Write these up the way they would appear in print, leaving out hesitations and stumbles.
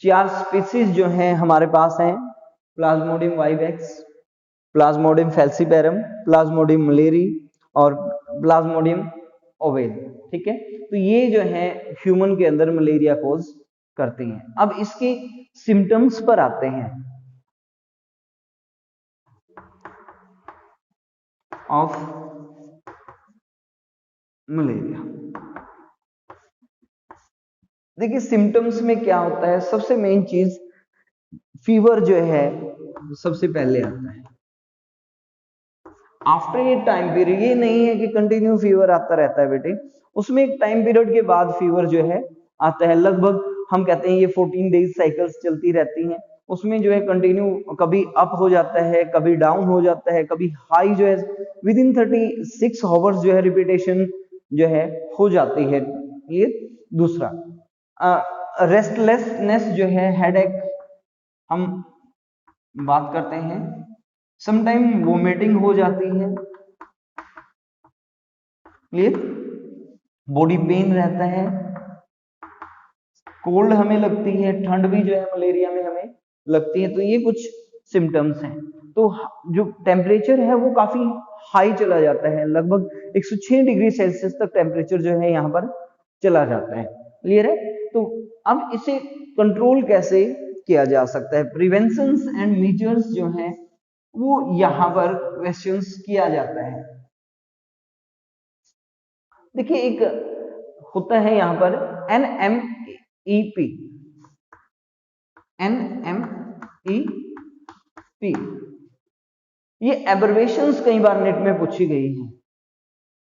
4 species जो हैं हमारे पास हैं, Plasmodium vivax, Plasmodium falciparum, Plasmodium malariae और प्लाज्मोडियम ओवेल। ठीक है, तो ये जो है ह्यूमन के अंदर मलेरिया कोज करती हैं। अब इसके सिम्टम्स पर आते हैं ऑफ मलेरिया। देखिए सिम्टम्स में क्या होता है, सबसे मेन चीज फीवर जो है सबसे पहले आता है आफ्टर ये टाइम पीरियड। ये नहीं है कि कंटिन्यू फीवर आता रहता है बेटे, उसमें एक टाइम पीरियड के बाद फीवर जो है आता है। लगभग हम कहते हैं ये 14 डेज साइकिल्स चलती रहती हैं, उसमें जो है कंटिन्यू कभी अप हो जाता है, कभी डाउन हो जाता है, कभी हाई जो है विद इन 36 आवर्स जो है रिपीटेशन जो है हो जाती है। ये दूसरा रेस्टलेसनेस जो है, हेडेक हम बात करते हैं, समटाइम वोमिटिंग हो जाती है, क्लियर, बॉडी पेन रहता है, कोल्ड हमें लगती है, ठंड भी जो है मलेरिया में हमें लगती है। तो ये कुछ सिम्टम्स हैं। तो जो टेम्परेचर है वो काफी हाई चला जाता है, लगभग 106 डिग्री सेल्सियस तक टेम्परेचर जो है यहाँ पर चला जाता है, क्लियर है। तो अब इसे कंट्रोल कैसे किया जा सकता है, प्रिवेंशंस एंड मेजर्स जो है वो यहाँ पर क्वेश्चंस किया जाता है। देखिए एक होता है यहाँ पर NMEP, NMEP, ये एब्रिविएशंस कई बार नेट में पूछी गई है।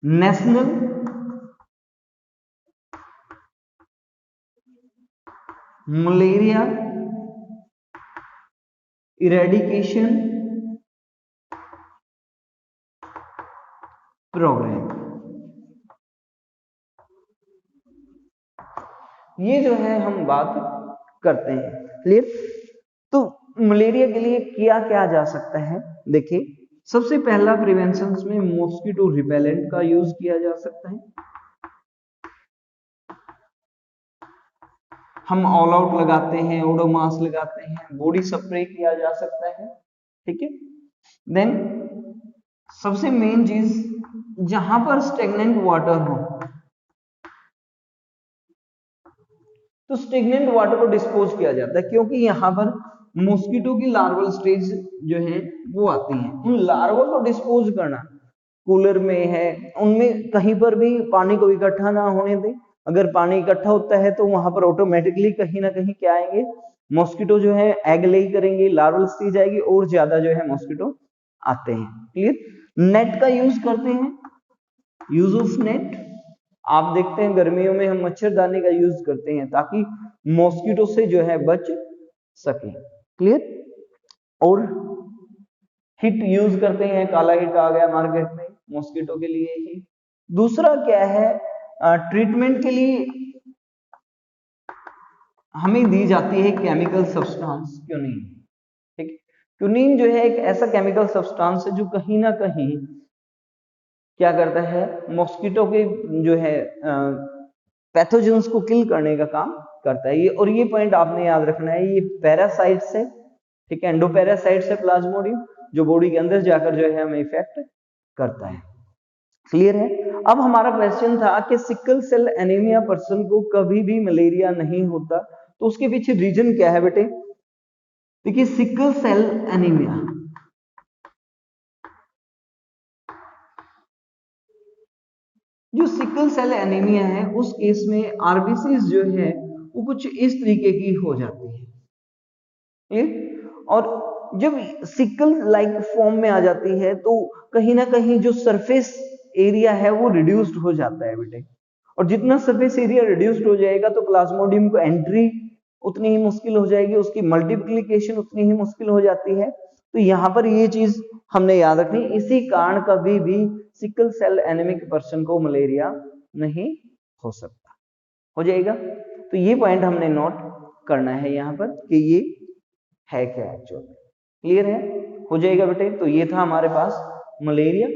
नेशनल मलेरिया इरेडिकेशन प्रोग्राम, ये जो है हम बात करते हैं, क्लियर। तो मलेरिया के लिए किया क्या जा सकता है, देखिए सबसे पहला प्रिवेंशन में मॉस्किटो रिपेलेंट का यूज किया जा सकता है। हम ऑल आउट लगाते हैं, ओडोमास लगाते हैं, बॉडी स्प्रे किया जा सकता है, ठीक है। देन सबसे मेन चीज जहां पर स्टेगनेंट वाटर हो तो स्टेगनेंट वाटर को डिस्पोज किया जाता है, क्योंकि यहाँ पर मॉस्किटो की लार्वल स्टेज जो है वो आती है। उन लार्वा को डिस्पोज करना, कूलर में है उनमें कहीं पर भी पानी को इकट्ठा ना होने दें। अगर पानी इकट्ठा होता है तो वहां पर ऑटोमेटिकली कहीं ना कहीं क्या आएंगे, मॉस्किटो जो है एग ले करेंगे, लार्वल स्टेज आएगी और ज्यादा जो है मॉस्किटो आते हैं, क्लियर। नेट का यूज करते हैं, यूज ऑफ नेट, आप देखते हैं गर्मियों में हम मच्छरदानी का यूज करते हैं ताकि मॉस्किटो से जो है बच सके, क्लियर। और हिट यूज करते हैं, काला हिट आ गया मार्केट में मॉस्किटो के लिए ही। दूसरा क्या है, ट्रीटमेंट के लिए हमें दी जाती है केमिकल सब्सटेंस क्यूनिन, ठीक। क्यूनिन जो है एक ऐसा केमिकल सब्सटेंस है जो कहीं ना कहीं क्या करता है, मॉस्किटो के जो है पैथोजेंस को किल करने का काम करता है। ये और ये पॉइंट आपने याद रखना है, ये पैरासाइट्स है, ठीक है, एंडोपैरासाइट्स है प्लाज्मोडियम, जो बॉडी के अंदर जाकर जो है हमें इफेक्ट करता है, क्लियर है। अब हमारा क्वेश्चन था कि सिकल सेल एनीमिया पर्सन को कभी भी मलेरिया नहीं होता, तो उसके पीछे रीजन क्या है बेटे। देखिए सिकल सेल एनीमिया, जो सिकल सेल एनीमिया है उस केस में आरबीसीज जो है वो कुछ इस तरीके की हो जाती है, और जब सिकल लाइक फॉर्म में आ जाती है तो कहीं ना कहीं जो सरफेस एरिया है वो रिड्यूस्ड हो जाता है बेटे, और जितना सरफेस एरिया रिड्यूस्ड हो जाएगा तो प्लाज्मोडियम को एंट्री उतनी ही मुश्किल हो जाएगी, उसकी मल्टीप्लिकेशन उतनी ही मुश्किल हो जाती है। तो यहाँ पर ये चीज हमने याद रखनी, इसी कारण कभी भी सिकल सेल एनीमिक पर्सन को मलेरिया नहीं हो सकता, हो जाएगा। तो ये पॉइंट हमने नोट करना है यहाँ पर कि ये है क्या एक्चुअली, क्लियर है, हो जाएगा बेटे। तो ये था हमारे पास मलेरिया।